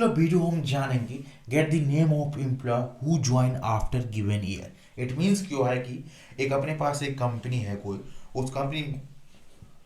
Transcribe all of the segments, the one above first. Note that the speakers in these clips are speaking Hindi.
तो वीडियो हम जानेंगे get the name of employee who join after given year. It means क्यों है कि एक अपने पास एक कंपनी है कोई, उस कंपनी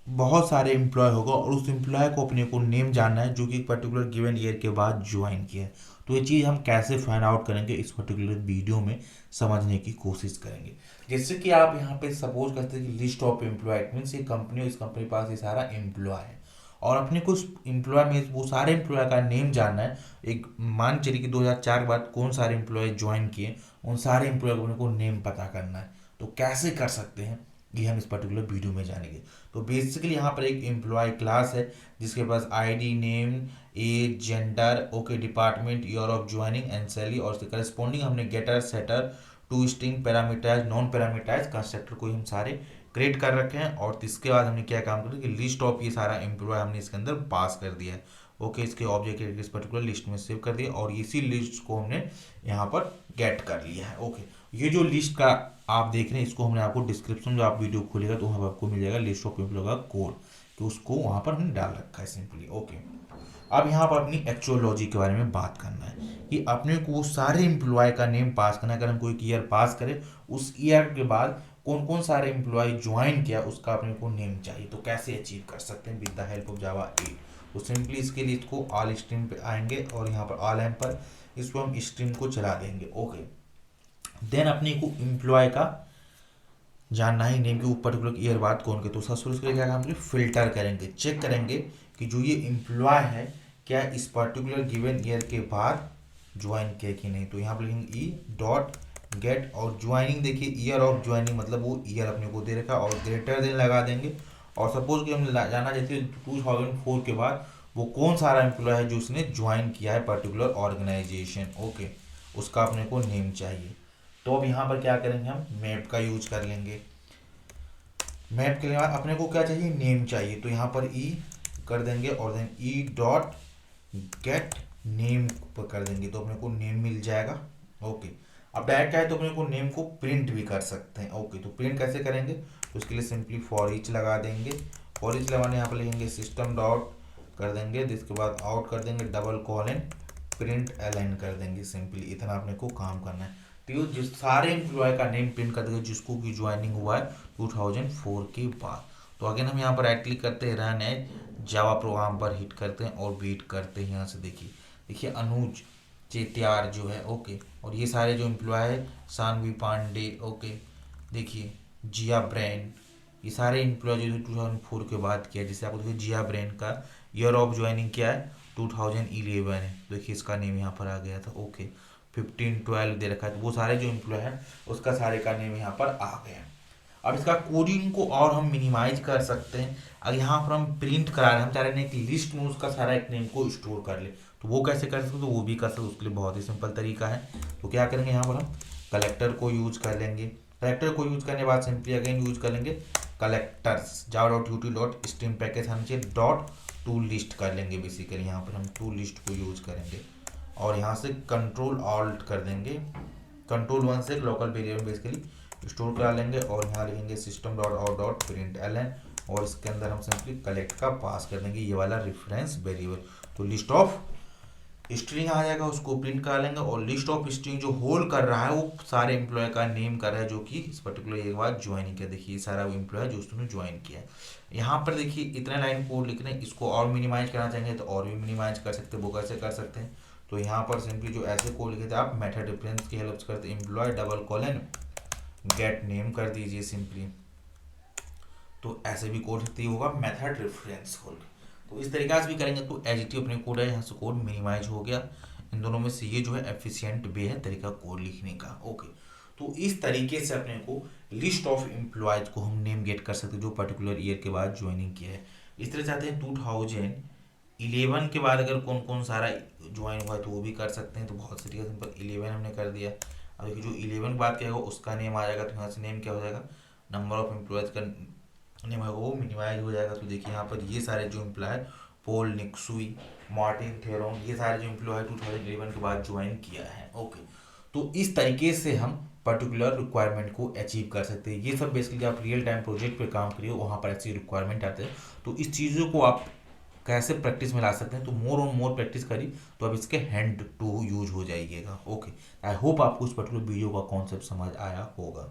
बहुत सारे एम्प्लॉय होगा और उस एम्प्लॉय को अपने को नेम जानना है जो कि एक पर्टिकुलर गिवन ईयर के बाद ज्वाइन किया है। तो ये चीज़ हम कैसे फाइंड आउट करेंगे इस पर्टिकुलर वीडियो में समझने की कोशिश करेंगे। जैसे कि आप यहाँ पे सपोज करते हैं कि list of employee, it means ये कंपनी, इस कंपनी के पास ये सारा एम्प्लॉय है और अपने को उस एम्प्लॉय में वो सारे एम्प्लॉय का नेम जानना है। एक मान चलिए कि 2004 के बाद कौन सारे एम्प्लॉय ज्वाइन किए, उन सारे एम्प्लॉय को अपने को नेम पता करना है। तो कैसे कर सकते हैं ये हम इस पर्टिकुलर वीडियो में जानेंगे। तो बेसिकली यहाँ पर एक एम्प्लॉय क्लास है जिसके पास ID, name, as, gender, okay, department, year of joining and salary और उसके करस्पॉन्डिंग हमने गेटर, shutter, to string, parameterise, non parameterise constructor को हम सारे क्रिएट कर रखे हैं। और इसके बाद हमने क्या काम किया कि लिस्ट ऑफ ये सारा एम्प्लॉय हमने इसके अंदर पास कर दिया है। ओके, इसके ऑब्जेक्ट इस पर्टिकुलर लिस्ट में सेव कर दिया और इसी लिस्ट को हमने यहाँ पर गेट कर लिया है। ओके, ये जो लिस्ट का आप देख रहे हैं इसको हमने आपको डिस्क्रिप्शन, जो आप वीडियो खोलेगा तो वहाँ पर आपको मिल जाएगा लिस्ट ऑफ एम्प्लॉय का कोड, तो उसको वहाँ पर हमने डाल रखा है सिंपली। ओके, अब यहाँ पर अपनी एक्चुअलॉजी के बारे में बात करना है कि अपने को सारे एम्प्लॉय का नेम पास करना है। अगर हम कोई ईयर पास करें, उस ईयर के बाद कौन कौन सारे एम्प्लॉय ज्वाइन किया उसका अपने को नेम चाहिए। तो कैसे अचीव कर सकते हैं with the help of Java 8। तो सिंपली इसके लिए इसको ऑल स्ट्रीम पे आएंगे और यहाँ पर ऑल एम पर इसको हम स्ट्रीम को चला देंगे। ओके, देन अपने को एम्प्लॉय का जानना है नेम के ऊपर पर्टिकुलर ईयर बाद कौन के। तो सबसे उसके लिए क्या काम करेंगे, फिल्टर करेंगे, चेक करेंगे कि जो ये एम्प्लॉय है क्या इस पर्टिकुलर गिवन ईयर के बाद ज्वाइन किया कि नहीं। तो यहाँ पर लिखेंगे ई डॉट गेट और ज्वाइनिंग, देखिए ईयर ऑफ ज्वाइनिंग मतलब वो ईयर अपने को दे रखा और ग्रेटर देन लगा देंगे। और सपोज कि हम जाना चाहते हैं 2004 के बाद वो कौन सारा एम्प्लॉय है जो उसने ज्वाइन किया है पर्टिकुलर ऑर्गेनाइजेशन। ओके, उसका अपने को नेम चाहिए। तो अब यहाँ पर क्या करेंगे, हम मैप का यूज कर लेंगे। मैप के लिए अपने को क्या चाहिए, नेम चाहिए। तो यहाँ पर ई कर देंगे और then e dot get name पर कर देंगे तो अपने को नेम मिल जाएगा। ओके, अब डायरेक्ट चाहे तो अपने को नेम को प्रिंट भी कर सकते हैं। ओके, तो प्रिंट कैसे करेंगे, तो उसके लिए सिंपली फॉर ईच लगा देंगे। फॉर ईच लगाने यहाँ पर लिखेंगे सिस्टम डॉट कर देंगे, जिसके बाद आउट कर देंगे डबल कॉलन प्रिंट एल कर देंगे। सिंपली इतना अपने को काम करना है। तो जिस सारे एम्प्लॉय का नेम प्रिंट कर देंगे जिसको की ज्वाइनिंग हुआ है 2004 के बाद। तो अगेन हम यहाँ पर राइट क्लिक करते हैं, रन एज जावा प्रोग्राम पर हिट करते हैं और वेट करते हैं। यहाँ से देखिए देखिए अनुज चेतियार जो है। ओके, और ये सारे जो एम्प्लॉय है सानवी पांडे, ओके, देखिए जिया ब्रेन, ये सारे एम्प्लॉय जो 2004 के बाद किया। जैसे आपको देखिए जिया ब्रेन का ईयर ऑफ ज्वाइनिंग क्या है 2011 है, देखिए इसका नेम यहाँ पर आ गया था। ओके, 15-12 दे रखा है, तो वो सारे जो एम्प्लॉय हैं उसका सारे का नेम यहाँ पर आ गया। अब इसका कोडिंग को और हम मिनिमाइज कर सकते हैं। अब यहाँ पर हम प्रिंट करा रहे हैं, हम चाह रहे हैं कि लिस्ट में उसका सारा एक नेम को स्टोर कर ले। तो वो कैसे कर सकते, तो वो भी कर सकते, उसके लिए बहुत ही सिंपल तरीका है। तो क्या करेंगे, यहाँ पर हम कलेक्टर को यूज कर लेंगे। कलेक्टर को यूज करने के बाद सिंपली अगेन यूज कर लेंगे collectors Java dot util dot stream package हम डॉट टू लिस्ट कर लेंगे। बेसिकली यहाँ पर हम टू लिस्ट को यूज करेंगे और यहाँ से कंट्रोल ऑल्ट कर देंगे, कंट्रोल 1 से लोकल वेरिएबल बेसिकली स्टोर करा लेंगे और यहाँ लिखेंगे system dot out dot print L N और इसके अंदर हम सिंपली कलेक्ट का पास कर देंगे ये वाला रेफरेंस वेरिएबल। तो लिस्ट ऑफ स्ट्रिंग आ जाएगा, उसको प्रिंट करा लेंगे और लिस्ट ऑफ स्ट्रिंग जो होल्ड कर रहा है वो सारे एम्प्लॉय का नेम कर रहा है जो कि इस पर्टिकुलर एक बार ज्वाइन किया। देखिए सारा एम्प्लॉय जो उसने ज्वाइन किया है। यहाँ पर देखिए इतना लाइन कोड लिख रहे हैं, इसको और मिनिमाइज करना चाहेंगे तो और भी मिनिमाइज कर सकते हैं। वो कैसे कर सकते हैं, तो यहाँ पर सिंपली जो ऐसे कोड लिखे थे आप मेथड रेफरेंस की हेल्प करते employee double colon get name कर दीजिए सिंपली। तो ऐसे भी कोड लिखते ही होगा मेथड रेफरेंस कोड। तो इस तरीके से भी करेंगे तो एच अपने कोड है, यहाँ से कोड मिनिमाइज हो गया। इन दोनों में से ये जो है एफिशिएंट वे है तरीका कोड लिखने का। ओके, तो इस तरीके से अपने को लिस्ट ऑफ एम्प्लॉयज को हम नेम गेट कर सकते हैं जो पर्टिकुलर ईयर के बाद ज्वाइनिंग किया है। इस तरह चाहते हैं 2011 के बाद अगर कौन कौन सारा ज्वाइन हुआ है तो वो भी कर सकते हैं। तो बहुत सी तरीके सिंपल 11 हमने कर दिया। अब देखिए जो 11 की बात किया होगा उसका नेम आ जाएगा, तो यहाँ से नेम क्या हो जाएगा, नंबर ऑफ एम्प्लॉयज का नेम है वो मिनिमाइज हो जाएगा। तो देखिए यहाँ पर ये सारे जो एम्प्लॉय है पोल निक्सुई, मार्टिन थेरोंग, ये सारे जो एम्प्लॉय है 2011 के बाद ज्वाइन किया है। ओके, तो इस तरीके से हम पर्टिकुलर रिक्वायरमेंट को अचीव कर सकते हैं। ये सब बेसिकली आप रियल टाइम प्रोजेक्ट पे काम करिए, वहाँ पर ऐसी रिक्वायरमेंट आते हैं। तो इस चीज़ों को आप कैसे प्रैक्टिस में ला सकते हैं, तो मोर और मोर प्रैक्टिस करी तो अब इसके हैंड टू यूज हो जाइएगा। ओके, आई होप आपको उस पर्टिकुलर वीडियो का कॉन्सेप्ट समझ आया होगा।